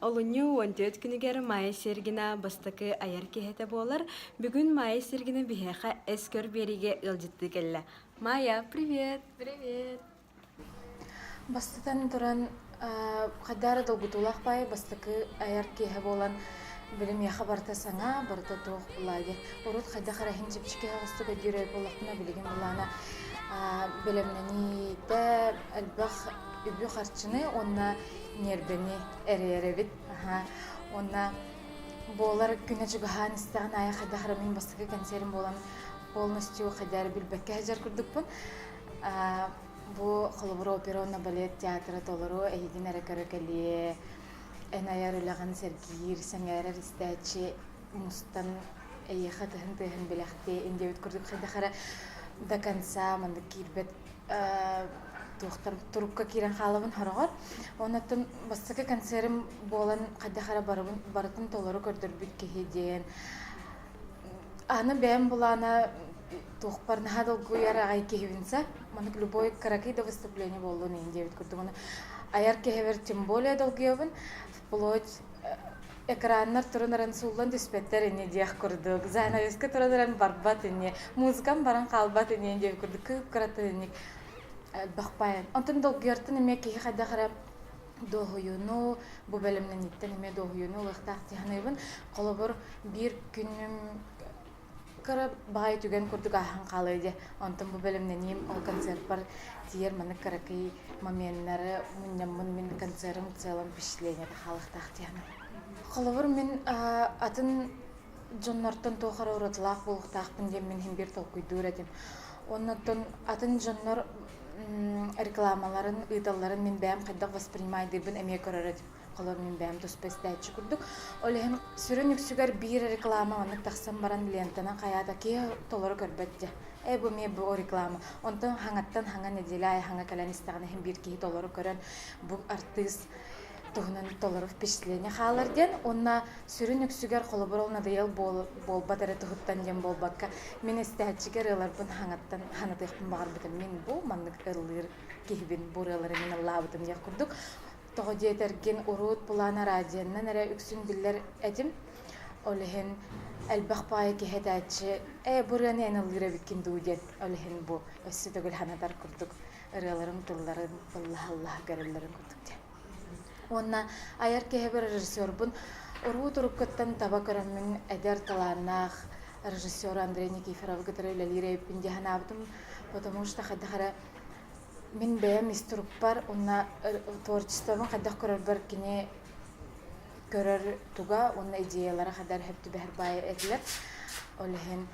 Олуню 14 күнігер Майя Сергина бастакы аяр кехете болар. Бүгін Майя Сергина бихеха эскөр бериге ылжытты келле. Майя, привет! Привет! Бастатан туран қадары долгутулақ бай бастакы аяр кеhe болан білім яха барта саңа барта тоқ бұлайды. Урут қайда қарахин жепчіке ағысты көдері болақына білеген бұлана білімнені де әлбақ үбі қарчыны онна нербені әрі-әрі онна болар күні жүгіған істіған ая қайда қарамин бастакы концерін болан полностью қайдары білбәкке әжар күрдікпін. Бу холобро оперона балет театры толору эйдин эрекерекелие энаяр улаган сергир саңарар истачи мустан эйха тыгын белахте индебит курдук хадахара до конца манда кирбет тухтар турукка кирен халабын хорогор онаттан бастакы концертим болан хадахара баратын толору көрдөрбүт кехеден аны бэм булана тухпар нахадал гуяра ай кехевинса манак любой каракида выступление болду нен девит курдугуна аяр кехевер тем более долгиевин вплоть экраннар турунаран суллан диспеттер эне диях курдук занавеска турунаран барбат эне музыкам баран калбат эне девит курдук кып каратыник бакпайын онтон долгиертын эме кехи хадахара доһуюну бу белемнен иттен эме доһуюну лыктактыханыбын колобор бир күнүм кара багай түген курдук ахан калыйды. Онтон бу белемнен им ол концерт бар тиер маны каракай моментнары муннамын мен концертым целом впечатление халыктактыханы. Колобор мен атын жоннортон тохара уратлак болуктакпын деп мен бир толкуйдур этим. Оннотон атын жоннор рекламаларын, ыдалларын мен бәм кайдак воспринимайдыбын эме көрөр этим. Колор мен бәм туспестайчы курдук. Олehen сүрөн үксүгөр бир реклама аны таксам баран лентана каята ке толору көрбөтчү. Бу ме бу реклама. Онтон хаңаттан хаңа неделя хаңа каланистагына хем бир ки толору көрөн бу артист тогунан толору впечатление халарден онна сүрөн үксүгөр колобор надыел болбатары тугуттан дем болбакка мен эстачигер ыларбын хаңаттан ханатыйпын багар битем мен бу маннык ылыр кихбин буралары мен лабытым я курдук. Тоғы дейтерген урут бұлана радияннан әрі үксін білдер әдім. Олеген әлбақ байы кехет әтші, бұрғаны әнілгірі біткен дүйден. Олеген бұ өссі түгіл ханатар күрдік. Үрелерім тұрларын Аллах көрілерін күрдік. Онна аяр кеhe бір режиссер бұн. Урут ұрып таба көрімін әдер таланақ режиссер Андрей Никифоров гітірі өлелері өппінде ханабытым. Потому что қайдақара мен бәйім иструппар, онна творчествома қайдақ көрір бір кене көрір туға, онна идеялары қадар хөпті бәр байы әділер. Олеген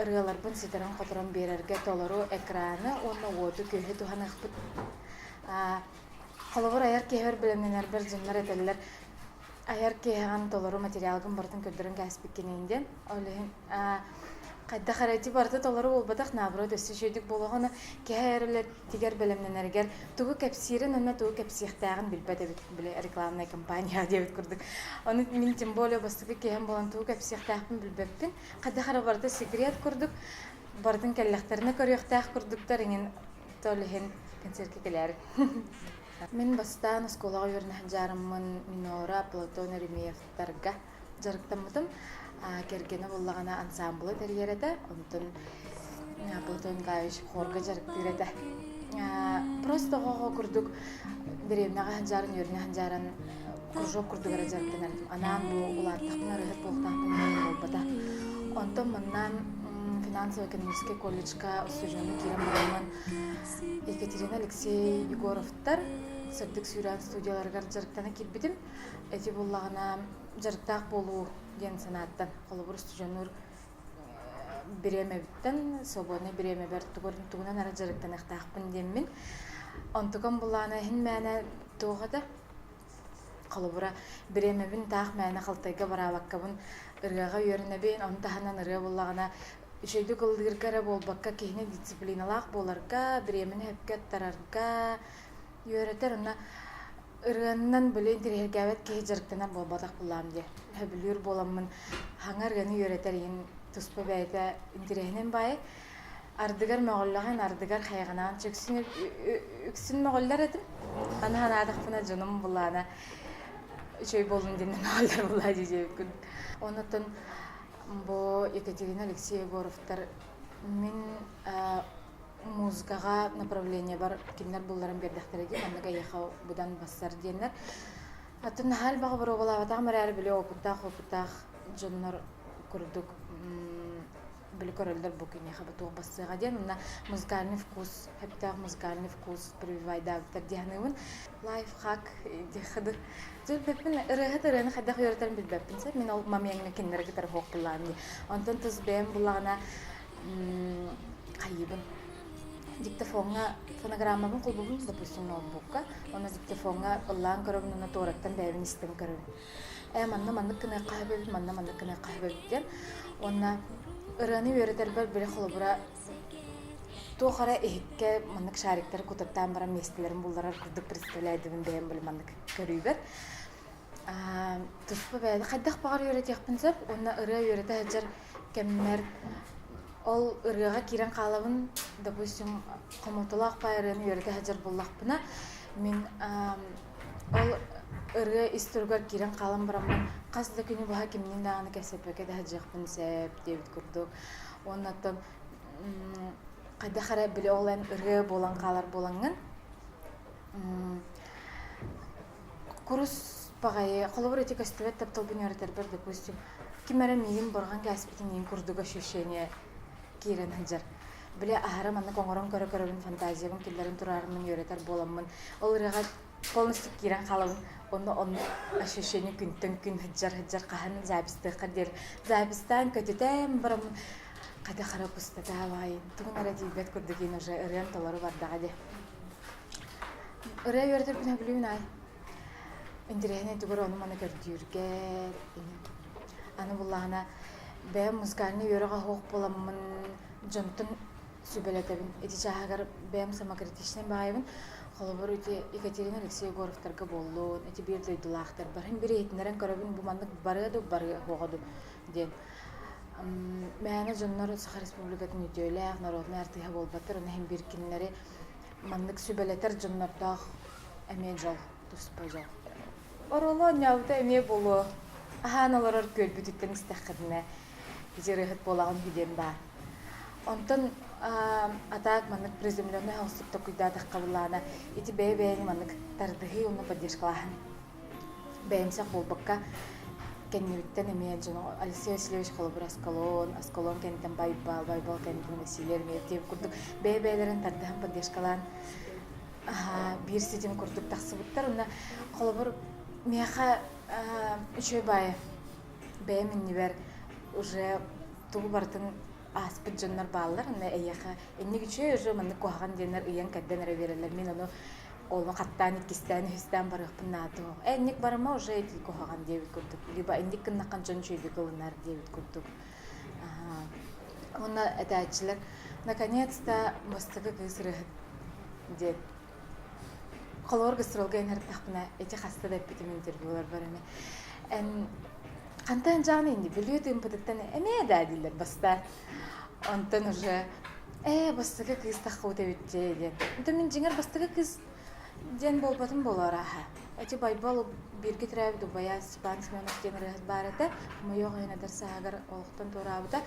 ұрғалар бұн сетерін қотырын берерге толыру экраны, онна оды көйі туған ұқпыт. Қолығыр аяр кейер білімнен әрбір жынлар әтелілер. Аяр кейған толыру материалғын бұрдың көрдірін кәспік кенейінден. Олеген Қайда қарайты барды толары болбадақ набыры дөсі жөйдік болуғаны кәйірілі тегер білімнен әргер тұғы кәпсирін өңі тұғы кәпсияқтағын білбәді білі рекламный компания дебіт күрдік. Оны мен тем более бастығы кейін болан тұғы кәпсияқтағын білбәппін. Қайда қара барды секрет күрдік, бардың кәлләқтарына көріқтақ күрдіктар еңін толығын концертке келері. Мен бастан сколаға өрінен жарымын Минора, Платон, Еремеевтарға жарықтамыдым. Кергені болағана ансамблы тәргереді, онтын Платон Гаевич хорға жарықтыреді. Просто оға күрдік беремнеға ханжарын, өріне ханжарын күржоқ күрдік әрі жарықтын әрдім. Анан бұл ұлаттақпын әрігет болықтақпын болбада. Онтын мұннан финансово-экономический колледжға студионы керем болымын Екатерина Алексей Егоровтар сөрдік сүйрен студияларғар жарықтаны келбедім. Әте болағана жарықтақ болу ден санаттан қолыбыр студионур беремебіттен, собоны беремебер туғынан ара жарықтан ақтақпын деммін. Онтығын болағана хин мәні тоғады. Қолыбыра беремебін тақ мәні қалтайға барабаққабын ұрғаға өрінебен, онтағынан ұрға болағана үшейді қылдырғара болбаққа кейіне дисциплиналақ боларға, беремені өпкет тарарға өретер. Ырғаннан білі интерергәвет кей жарықтанар болбадақ болам де. Хөбілер боламын хаңар ғаны өретер ең тұспы бәйті интерегінен бай. Ардыгар мәғоллағын, ардыгар қайғанаған үксін мәғоллар әдім. Аны ханадық бұна жыным бұлана. şey bolun dinlen haller bulla diyecektim. Ondan bu Екатерина Алексей Егоровтар min muzikaga направление бар kimler булларын бердәхтереге манныга яхау будан бассар диеннәр. Атын хәл багы бер була тамыр әле биле опытах жоннор курдук биле королдер бу кине хабату бассыга ден на музыкальный вкус, хәтта музыкальный вкус прививает доктор дианын лайфхак дихады. Зөлбәпмен рәхәтәрен хәдә хәйрәтән билбәппин сә мин ал мамияңне киннәргә тар хок булган. Антон тыз бәм булагына кайыбын диктофонга фонограммабын кулбубун допустим ноутбукка оны диктофонга ыллаан көрөбүн уна тоораттан бэбин истем көрөбүн манна кыны кайбебит ден онна ыраны үйрөтербер бире холобура тоохара эхикке маннык шариктер кутаттан бара местелерин булдарар курдук представляйдыбын бэм били маннык көрүүбер туспа бэди кайдах багар үйрөтекпин сеп онна ыры үйрөтө хаджар кемнер ол ырыга кирен калабын допустим комутулак пайрын үйрөтө хаджар буллакпына мен ол ырыга истөргөр кирен калам барамын касда күнү баха кимнин даганы кесепеке да хаджакпын сеп дебит курдук оннаттан кайда хара биле олен ырыга болан калар боланган курс пагай колобур эти костюмет таптолбун үйрөтербер допустим кимере мигин барган каспитин ин курдук ощущение кирен хаджар биле ахара манна коңорон көрө фантазиябын киллерин турарымын үйрөтер боламмын ол ырыга полностью кирен калабын оны ощущение күнтөн күн хаджар кахан запистыка дер запистан көтөтөм барамын када хара кустата бай тугун аратибет курдугин уже ырыан толору бардага де ыры үйрөтер бина билүүн ай индирехне тугур оны мана көрдүргер аны буллана бэ музыкальный үйрөга хок боламмын жонтун сүбелетебин эти жаагар бэм самокритичный байыбын холобор эти Екатерина Алексей Егоровтарга боллун эти бирдей дулахтар барым бири этнерен көрөбүн бу мандык бары хогоду ден мэна жоннор Саха Республикатын үтөөлээх народный артыга болбаттар оны хем биркиннери мандык сүбелетер жоннордох эме жол туспа жол ороло нявта эме болу аханалар көлбүтүттен истахкадына жирыхыт болаган биден бар онтон атак маннык приземленный хаустукта куйдатах кабылана эти бэйбэйни маннык тардыхы уну поддержкалахан бэймсак болбакка кеннибиттен эме жоно Алексей Васильевич холобур аскалон кенитен байбал кенитен Василер мертеп курдук бэйбэйлерин тардыхан поддержкалаан бир ситим курдук таксыбыттар уна холобур меха үчөй бай бэймин нибер уже тугу бартын аспыт жоннор баалар ана эйяха энник үчөй уже манны куаган денер ыян кадден берелер мен аны олма каттан икистен хүстен барыппын наату энник барыма уже эти куаган дебит курдук либо энник кыннакан жон чөйдү кылынар дебит курдук онна этачилер наконец-то мастыгы кысыры деп колор гастролга энертахпына эти хаста деп битим интервьюлар бар эме кантан жаны инди билүүдүм пыдыктан эме да дилер баста онтон уже бастыгы кыз тахуу дебитже ден онтон мен жиңер бастыгы кыз ден болбатым болор аха эти байбал бирге трайб дубая Степан Семенов ден рахат барата моёга энадер сагар олуктан турабыта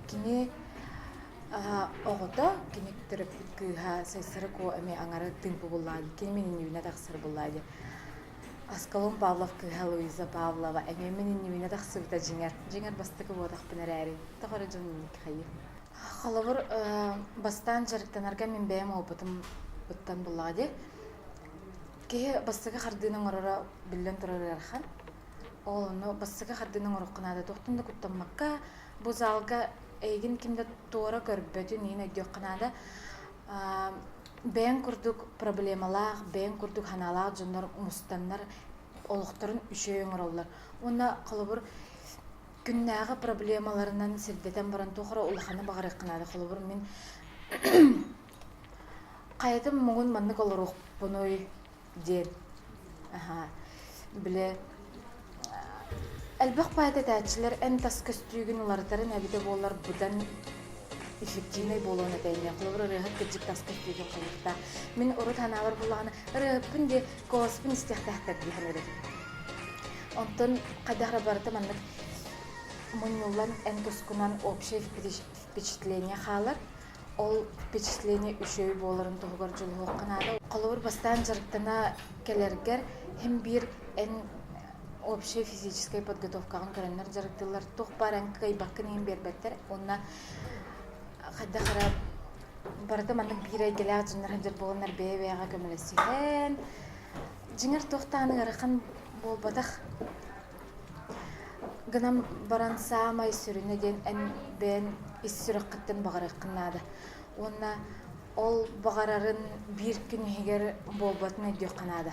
кини огото кини терапит кыха сайсырыко эме аңары тымпы буллады кини менин юна таксыр буллады Аскалон Павловка, Луиза Павлова, эмемин нивина тахсыбыта жиңер бастыкы бодакпын эрәри. Тагыры жонник хайы. Халавыр бастан жарыктанарга мен бәем опытым буттан буллади. Ке бастыгы хардының орора билен турар архан. Ол но бастыгы хардының ороккана да токтунда куттамакка бу залга эйгин кимде тора көрбөтү нина дөкканада бәйін күрдік проблемалар, бәйін күрдік ханалар, жондар мұстандар, олықтарын үшеуің ұралар. Онда қалыбыр күннәғы проблемаларынан сірдетен баран тоқыра ұлғаны бағар еқінады. Қалыбыр мен қайытым мұғын маннық олар оқпыной ден. Біле, әлбіқ байты тәтшілер ән тас көстүйгін ұлардарын әбіде болар бұдан эффективный болуына тәйіне. Құлыбыр ұрығыт кәджік тасқып дейген қылықта. Мен ұрыт ханавар болағына ұрығыппын де көспін істіқтәқтір дейін ұрыт. Онтон кадахра барыта маннык муннулан эн тускунан общее впечатление халар. Ол впечатление үшөй боларын тоғығар жылы оқынады. Қолыбыр бастан жарықтана келергер hem bir en общая физическая подготовкаға көрінер жарықтылар тоқ бар ән кайбаққын ең бербеттер. Онна қадда қарап барыда мандық бір айгелі жынар хәндер болынар бәйбәйға көмілесіген. Жыңыр тоқтаны ғарақын болбадақ. Гынам баран самай сүріне ден ән бән ис сүрік қыттын бағарық қынады. Онна ол бағарарын бір күн егер болбатын өйдеу қанады.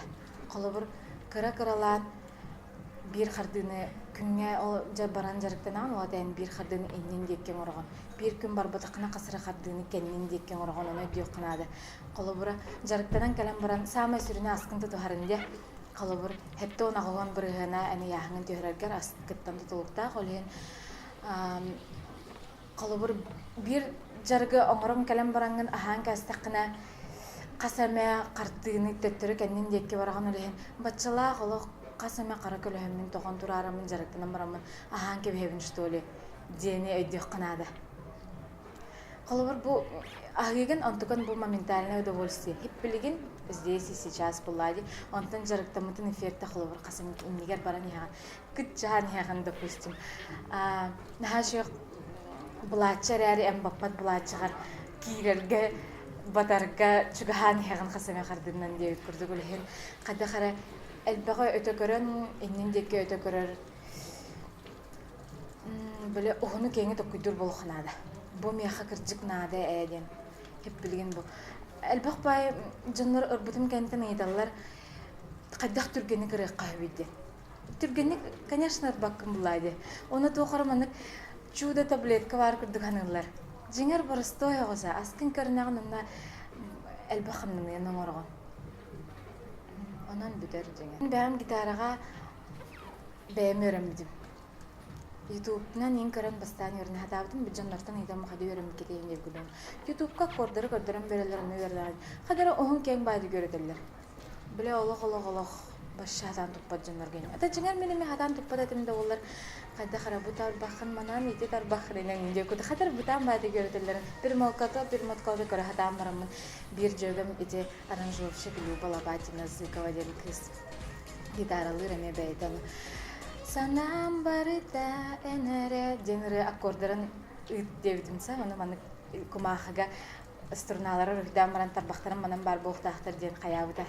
Қолыбыр кыра-кыралан bir қардыны күнге ол баран жарықтанан оладайын bir қардыны еннен деккен орған. Bir күн бар бұтықына қасыры қардыны кеннен деккен орған оны өйдеу қанады. Қолыбыр жарықтанан кәлем баран самай сүріне асқын тұтығарынде Қалыбыр хәтті оны ағылған бірғына әне яғыңын түйірергер асқыттан тұтылықта қолайын Қалыбыр бір жарғы оңырын кәлем бараңын ағаң кәстіқіна қасаме қартығыны төттірі кәннен декке бараған өлейін батшыла қолық қасаме қара көліхімін тоған тұрарымын жарықтынан барамын ағаң кебебін үшті өлі дені өйдек қынады. Қалыбыр бұл ағығын онтықын бұл моментальное удовольствие. Хеппілігін здесь и сейчас бұлады. Онтын жарықтамытын эффекті қолыбыр қасаме иннегер баран еған. Күт жаған еған, допустим. Наға шүйек бұлатшар әрі әмбаппат бұлатшығар кейлерге батарға чүгіған еған қасаме қардыннан деп көрді көліген. Қадда қара әлбіғі өте көрін, еннен деке өте көрір. Білі ұғыны кеңі тоқыдыр бұл қынады. Бұл мияқа кірджік нады әден. Хеп білген бұл. Әлбіқ бай жынлар ұрбытым кәнтін айдалар қаддақ түргені кірек қағыбейді. Түргені, конечно, ұрбаққым бұлайды. Оны тоқырманық чуда таблетка бар күрдік анылар. Жеңер бұрыстой оғыза, асқын көрінағын ұнна әлбіқымның енің орған. Онан бүтер жеңер. Бәйім гитараға бәйім өрімдім. YouTube'нан ең көрін бастан өрін хатабдым, біз жанлартан айдам қады өрім кетейін деп күлім. YouTube'қа көрдірім берелерімі берілерін. Қадары оғын кең байды көреді. Біле олық башы хатан тұқпад жанлар кені. Ата жеңер меніме хатан тұқпад әтімді олар қайда қара бұтар бақын манан еті тар бақырынан енде көді. Қадар бұтан байды көреді. Bir молката, bir моткалды көрі хатан барамын. Bir жөгім еті аранжировшы білу балабатина Зыкова ден кыз гитаралы рәме бәйтаны. Санам барыта энере денере аккордарын үт дебдимса, оны маны кумахага струналары рухдан маран тарбахтарын манан бар болтахтар ден каябыта.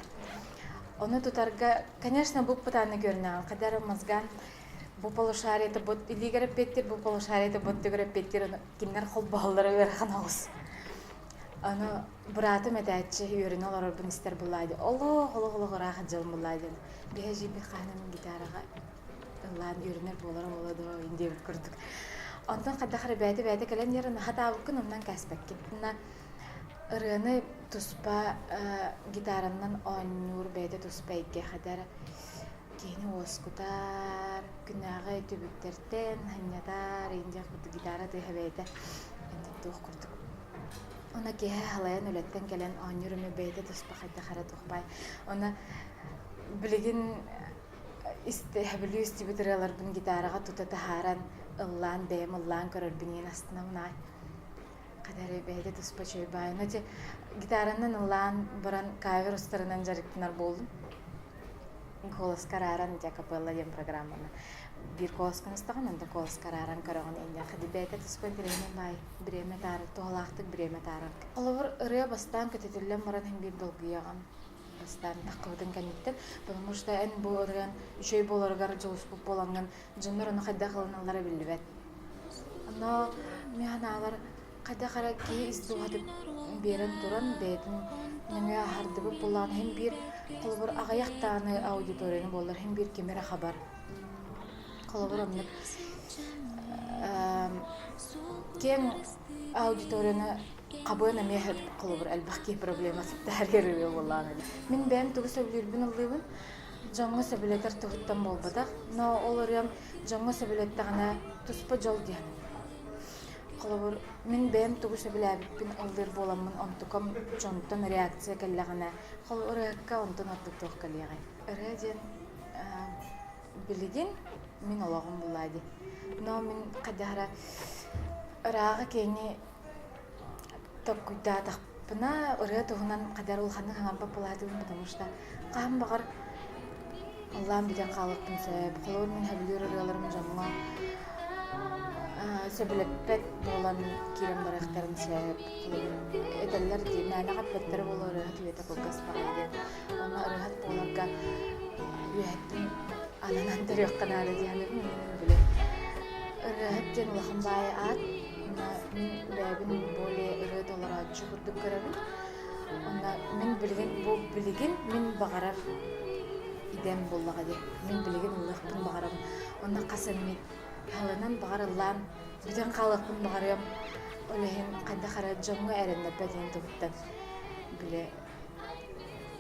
Оны тутарга, конечно, бу патаны көрнөгөн, кадар мазган бу полушарияты бот илигере петтер, бу полушарияты бот дегере петтер, киндер кол баллары берген агыс. Аны братым этәче үйрен алар бу истер булайды. Оло рахат жыл булайды. Бежи би ханымын гитарага лан үйренер болар болады инде көрдүк. Онтан кадахыр бәйте келен ярын хатабыкын оннан кәспәкке. Мына ырыны туспа гитараннан оннур бәйте туспайге хадар кени оскутар күнәгы түбүктертен ханятар инде гитара тәһәбәйте. Инде тух көрдүк. Она ке халаян үлеттен келен оннурыны бәйте туспа кадахыр тухпай. Она билеген İstihbili üstübüdürələr bunu gitarağa tutata haran ıllan bəyəm ıllan körər binin astına mınay. Qadarı bəydə tuspa çöy bayın. Öte gitaranın ıllan baran cover ustarından jarıktınar boldum. Kolas kararan diye kapella dem programına. Bir kolas kanıstağın onda kolas kararan karağın indi. Qadi bəydə tuspa direymen bay. Bireme tarıq, toğalaqtık bireme tarıq. Olavur ırıya bastan kötütüllən baran hem bir dolguyağın. Бастан таққыдың кәнеттен, потому что ән болырған, үшей болырғар жылыспып боланған жыныр оны қайда қылыналары білді бәт. Но мен алар қайда қара кей издуғадып берін тұран бәйтін нөңе ағарды бұл болған hem bir қолыбыр ағаяқтағаны аудиторияны болыр, hem bir кемері қабар. Қолыбыр өмнік кен аудиторияны Қабыны мехет қылыбыр әлбәқке проблемасы тәргерігі болған. Мен бәйім түгі сөбілербін ұлдығын жаңғы сөбілетер түғыттан болбадақ, но оларым жаңғы сөбілеттіғіне тұспа жол дейін. Қылыбыр мен бәйім түгі сөбіләбіппін ұлдыр боламын, онтықым жонтын реакция кәліғіне. Қылыбыр өкке онтын аттық тұқ кәліғай. Үрәден билигин мин ологон буллади. Но мин кадахара ырага кени токкуйдатах бына ырыа тугунан кадар улханы хаңарба булладыгын, потому что кам багар Allah'ım bilen kalıktım sebep. Kolor min habilur ırıalarım jamma. Söbülepet bolan kirem baraktarım sebep. Edeller di mana kapetler bolu ırıat üyete kokas bağıydı. Ona ırıat bolarga üyetim ananan teriyok kanarı diyanır mı bile. Irıat jen ulahım bayi at. Min bebin bole ırıat olar atçı kurduk kırarım. Ona min bilgin min bağarar idem bollaga de. Min bilgin ulahpın bağarım. Ona kasan min halынан бағарылан, бүтін қалықпын бағарым, олайын қайда қара жоңға әрінді бәден тұғыттан. Біле,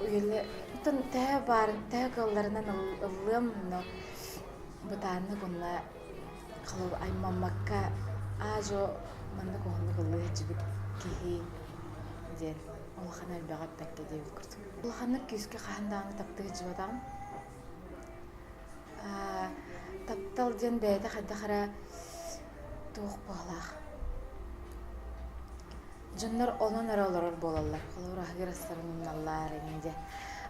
ойлы, бұтын тәе барын, тәе қаларынан ұлым, бұтаны құнна қалып аймаммакка ажо манны құнны құлы жібік кейі ден. Олықаны әлбәғат бәкке де өкірді. Олықаны күйіске қағындағаны таптығы жібадағым. Таптал ден бәйді қайдақыра туық болақ. Жоннар онын араларар болалар. Қолыр ағыр астарының аллар әнінде.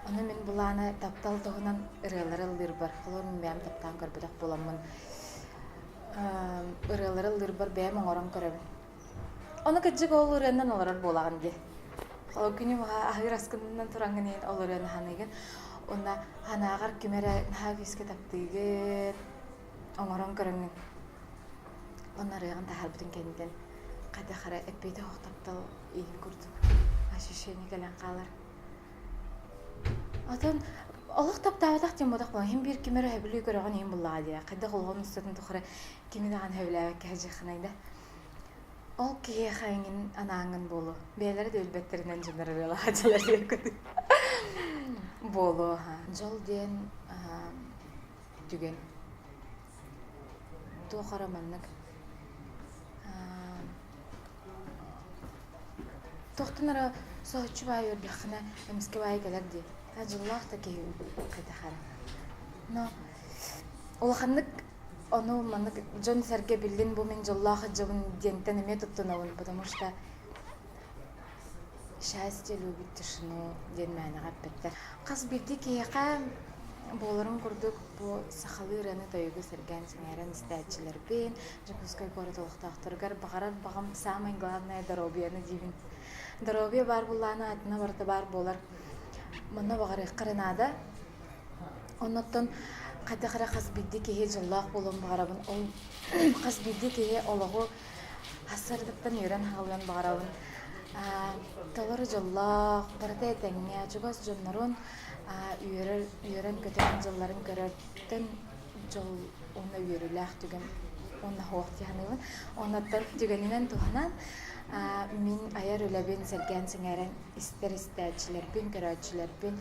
Оны мен бұланы таптал тұғынан ыралар бар. Қолыр мен бәйім таптан көрбедек боламын. Ыралар бар бәйім оңыран көребін. Оны күджік ол ұреннен оларар болағын де. Қолыр күні мұға ағыр асқынынан тұраңын ең ол ұренні ханығын. Оны ханағар кемері наға күйіске таптығыр. Оңыран көріңін. Onlar yağın da harbiden kendinden kada xara epeyde hoqtaptal iyi kurdum. Aşışeni gelen qalar. Atan Allah taptavadaq dem bodaq bolan. Hem bir kimere hebli görəğən hem bulladı ya. Qada qolğan üstündən toxra kimidəğən hevləvə kəcəxinəydə. Ol ki xəngin anağın bolu. Beyləri də əlbəttərindən general hacılar yoxdu. Bolu ha. Jol den dügen. Toxaramanlıq. Toxtunara soğuçu bay ördüğüne emski bay gelerdi. Hacıllah da keyim kaytaxara. No, olağanlık onu manlık John Serge bildin bu men Allah'a cevun diyenten eme tuttunavun, потому что счастье любит тишину денмәне гаппеттер. Кыз бирди кияка боларын курдук бу сахалы раны тойгы серген сеңерен истәчилер бен, жакускай коратылыктактыргар багарар багам самое главное здоровьены дивин. Здоровье бар булланы атына барты бар болар. Мына багары кырынада. Оннотон кайда-кара кыз бирди кие жыллах болон багарабын. Ол кыз бирди кие ологу хасырдыктан өрен халган багарабын. Талары жыллах барда теңне чугас жоннорун үйөрен көтөрүн жылларын көрөттөн жол оны үйөрүлах түген оны хоқти ханыбын. Оннотон түгенинен туханан min ayar ülebin sergen sengeren ister-isterçilerpin, köröçilerpin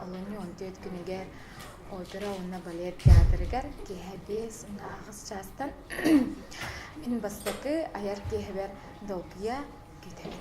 alını ontiyot günüge opera onna balet teatrıgar ki hebes onna ağız çastan min bastaki ayar ki heber dolpiya gidelim.